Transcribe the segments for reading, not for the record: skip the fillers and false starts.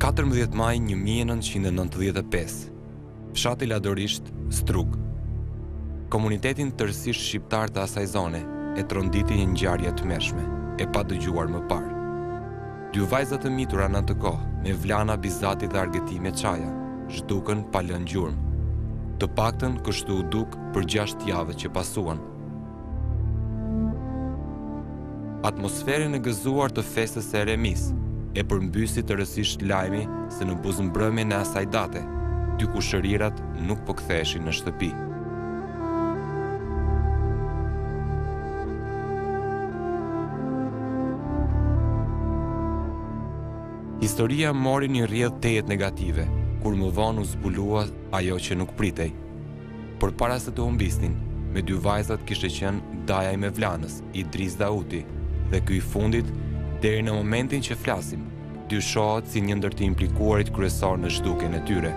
14 maj 1995, fshati ladorisht Strug. Komunitetin tërësisht shqiptar të asaj zone e tronditi një ngjarje të mërshme, e pa dëgjuar më parë. 2 vajza të mitura në atë kohë, me Vlana Bizati dhe Argëtime Çaja, zhdukën pa lënë gjurmë. Të paktën kështu u duk për 6 javë që pasuan. Atmosferën e gëzuar të festës së Remis e përmbysi tërësisht lajmi se në buzëmbrëmjen e asaj date, 2 kushërirat nuk po ktheheshin në shtëpi. Historia mori një rrjedhë tejet negative, kur më vonë u zbulua ajo që nuk pritej. Por para se të humbisnin, me 2 vajzat kishte qenë daja me Vlanës, Idris Dauti, dhe ky i fundit, deri në momentin që flasim, dyshohet si një ndër të implikuarit kryesor në zhdukjen e tyre.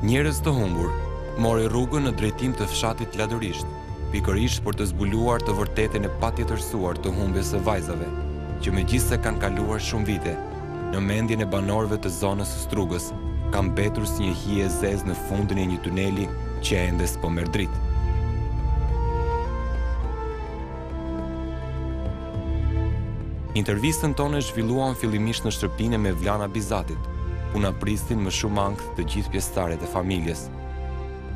Njerëz të humbur mori rrugën në drejtim të fshatit ladorisht, pikërisht për të zbuluar të vërtetën e patjetërsuar të humbjes së vajzave, që megjithse kanë kaluar shumë vite, në mendjen e banorëve të zonës së Strugës, ka mbetur si një hije e zezë në fundin e një tuneli që ende s'po merr dritë. Intervistën tonë e zhvilluan fillimisht në shtëpinë me Vlana Bizatit, ku na pristin më shumë ankth të gjithë pjesëtarët e familjes.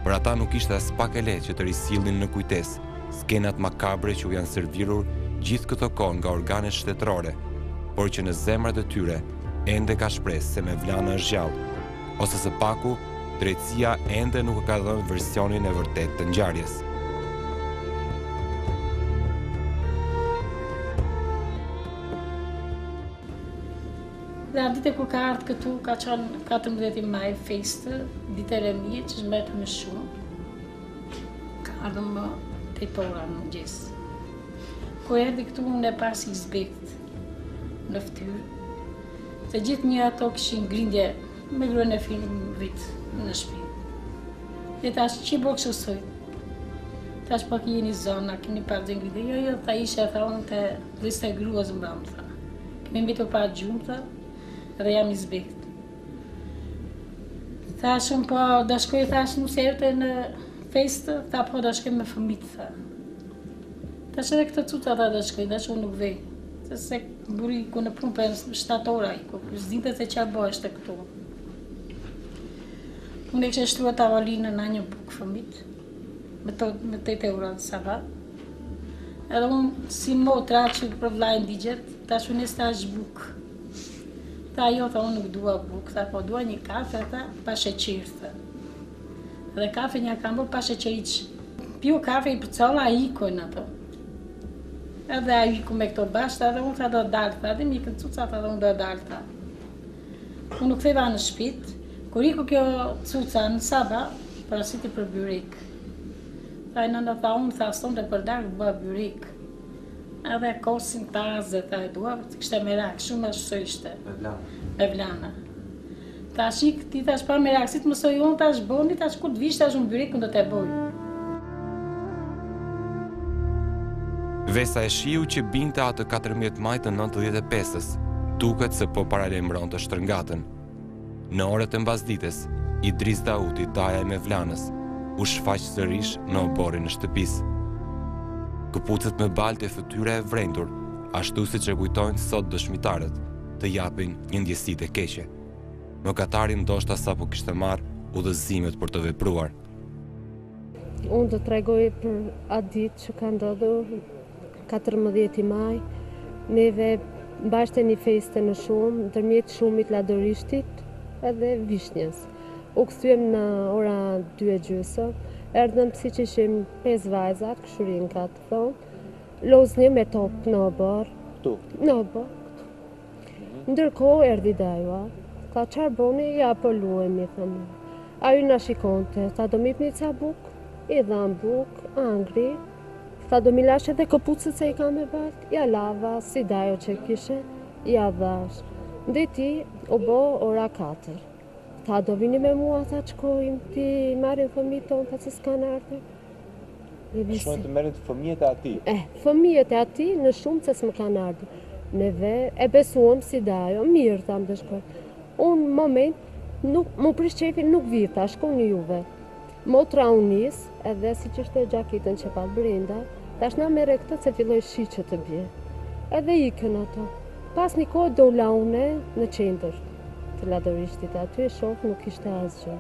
Për ata nuk ishte as pak e lehtë që të risillnin në kujtesë skenat makabre që u janë servirur gjithë këto kohë nga organet shtetërore, por që në zemrat e tyre ende ka shpresë se me Vlana është gjallë, ose së paku, drejtësia ende nuk e ka dhënë versionin e vërtet të ngjarjes. Dhe ditë kur ka ardhur këtu, ka qenë 14 maj festë, ditë e Remit, që shmetë më shumë. Ka ardhur më 8 ora në mëngjes. Kur erdhi këtu, unë e pas i zbekt në fytyrë. Se gjithë një ato kishin grindje me gruan e fillim vit në shtëpi. Dhe tash që bo kështu sojt. Tash pak jeni zona, keni pas dhe ngridhe. Jo, ta ishe, tha unë të dhiste gruas mbram, tha. Kemi mbitur pa gjumë, tha. Dhe jam i zbekt. Thashëm, po do shkoj, thash nuk se erte në festë, tha po do shkoj me fëmijët, tha. Tash edhe këtë cuta tha do shkoj, tash unë nuk vej. Se buri ku në punë për 7 ora, ku zdinte se çfarë bëheshte këtu. Unë e kishe shtruar tavolinën në një bukë fëmijët, me 8 euro në sabat. Edhe unë si motra që për vllajën digjet, tash unë stash bukë. Tha jo, tha unë nuk dua bukë, tha po dua një kafe, tha, pa sheqer, tha. Dhe kafe një kam bërë pa sheqeriq. Piu kafe i përcolla, ikojnë ato. Edhe a iku me këto bashkë, edhe unë tha do dalë, tha, dhe mikën cuca, tha, dhe unë do dalë, tha. Unë nuk theva në shpit, kur iku kjo cuca në saba, parasiti për byrek. Tha i nënda, tha, unë tha, stonde për darë, bë byrek. Edhe kosin tazë, tha e dua, kështë e merak, shumë e shësoj ishte. Me Vlana. Tash ik, ti tash pa merak, si të mësoj unë, tash boni, tash kur të vish, tash unë byrikën do të boj. Vesa e shiu që binte atë 14 maj të 95-ës, duket se po paralajmëron të shtrëngatën. Në orët e mbasdites, Idris Dauti, daja me Vlanës, u shfaq sërish në oborin e shtëpisë. Këpucët me baltë e fytyre e vrendur, ashtu si që kujtojnë sot dëshmitarët, të japin një ndjesi të keqe. Mëkatari ndoshta sapo kishte marrë udhëzimet për të vepruar. Unë do t'tregoj për atë ditë që ka ndodhur 14 maj, neve mbashte një feste në shumë, ndërmjet shumit ladorishtit edhe vishnjës. U kthyem në ora 2:30. Erdhëm si që ishim 5 vajzat, këshurin ka të thonë, lozni me top në obor. Këtu? Në obor, këtu. Ndërkohë erdi dajua, tha qarë boni, ja po luemi, thëmë. A ju në shikonte, tha do mip një ca buk, i dham buk, angri, tha do mi lashe dhe këpucët se i kam me baltë, ja lava, si dajo që kishe, ja dhash. Ndeti u bo ora 4. Tha do vini me mua, tha qkojmë, ti marrin fëmijët tonë, tha se s'kan ardhur. Shkojnë të merrin të fëmijët e ati? Fëmijët e ati në shumë se s'më kanë ardhur. Neve e besuam si da ajo, mirë tham të shkoj. Unë moment, mu prish qefi nuk vita, shkoni juve. Motra unis, edhe si që shte gjakitën që pat brenda, tash na mere këtë se filloj shi që të bje. Edhe ikën ato. Pas një kohë do la une në qendër të Ladorishtit, aty e shof nuk ishte asgjë.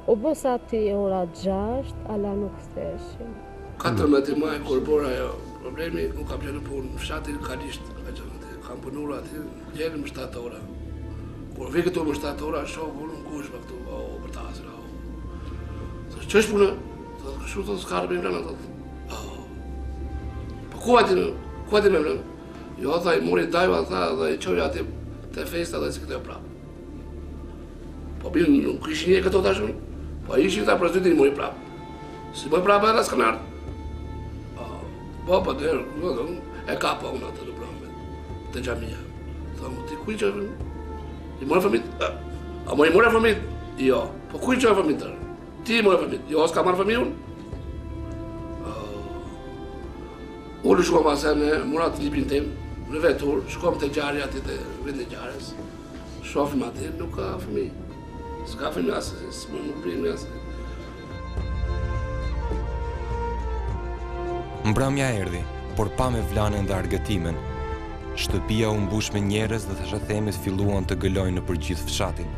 U bës ati ora 6, ala nuk ktheshin. 14 maj, kur bora ajo problemi, unë kam qenë punë në fshatin Kalisht, kam punur aty, gjenë më 7 ora. Kur vi këtu më 7 ora, shoh unë në kushme këtu, për ta asra. Që është punë? Kështu të s'ka rëbim në të. Po ku ati me më? Jo, tha i mori dajva, tha, dhe i qoj ati të festa dhe si këtë e prapë. Po binë, nuk ishin një këto tashun, po ishin ta për 2 ditë i mori prapë. Si mori prapë edhe s'ka nërë. Po, dherë, e kapa unë atë në prapë, të gjamija. Tha, ti ku i qoj fëmit? I mori fëmit? A mo i mori fëmit? Jo, po ku i qoj fëmit tërë? Ti i mori fëmit, jo s'ka marrë fëmijun? Unë shkojmë asen e murat lipin tim, në vetur, shkojmë të gjarja ati të vend e gjarës. Shofim ati, nuk ka fëmij. S'ka fëmij asë, nuk primi asë. Mbrëmja erdhi, por pa me vlanën dhe argëtimin. Shtëpia u mbush me njerëz dhe themit filluan të gëlojnë në përgjith fshatin.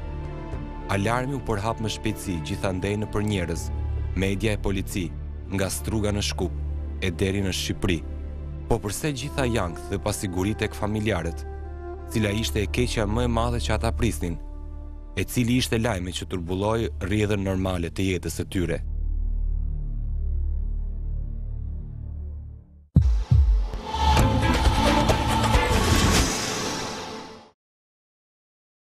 Alarmi u përhap më shpejtësi gjithandej në për njerëz, media e polici, nga Struga në Shkup, e deri në Shqipëri. Po përse gjitha janë dhe pasigurit tek familjarët, cila ishte e keqja më e madhe që ata prisnin, e cili ishte lajmi që turbulloi rrjedhën normale të jetës së tyre.